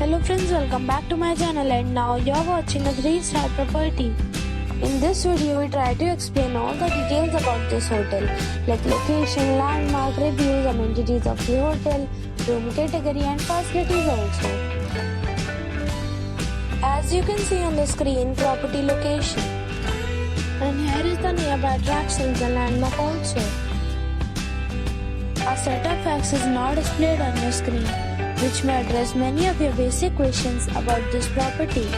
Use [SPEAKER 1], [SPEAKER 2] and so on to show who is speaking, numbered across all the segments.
[SPEAKER 1] Hello friends, welcome back to my channel and now you're watching a 3-star property. In this video, we try to explain all the details about this hotel like location, landmark, reviews, amenities of the hotel, room category and facilities also. As you can see on the screen, property location. And here is the nearby attractions and landmark also. A set of facts is now displayed on your screen, which may address many of your basic questions about this property.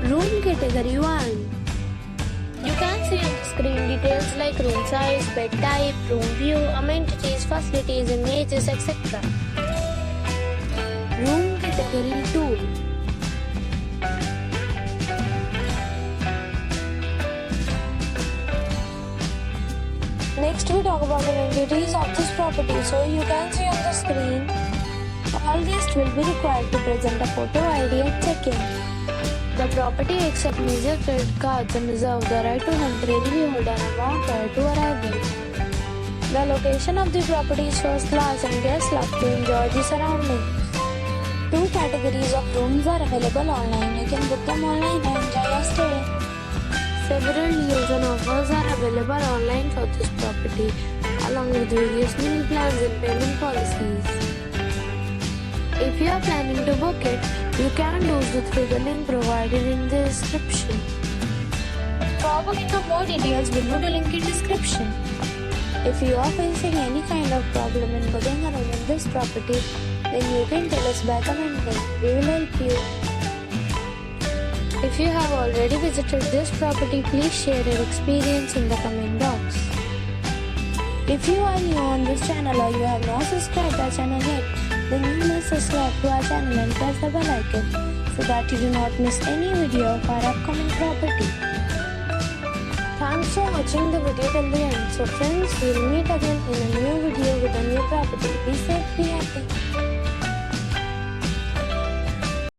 [SPEAKER 1] Room category 1. You can see on the screen details like room size, bed type, room view, amenities, facilities, images, etc. Room category 2. Next we talk about the amenities of this property. So you can see on the screen, all guests will be required to present a photo ID at check-in. The property accepts major credit cards and reserves the right to temporarily hold an amount prior to arrival. The location of the property is first class and guests love to enjoy the surroundings. 2 categories of rooms are available online. You can book them online and enjoy your stay. Several deals and offers are available online for this property, along with various meal plans and payment policies. If you are planning to book it, you can do so through the link provided in the description. For booking of more details, below the link in description. If you are facing any kind of problem in booking a room in this property, then you can tell us by commenting. We will help you. If you have already visited this property, please share your experience in the comment box. If you are new on this channel or you have not subscribed our channel yet, then you must subscribe to our channel and press the bell icon so that you do not miss any video of our upcoming property. Thanks for watching the video till the end. So friends, we will meet again in a new video with a new property. Be safe.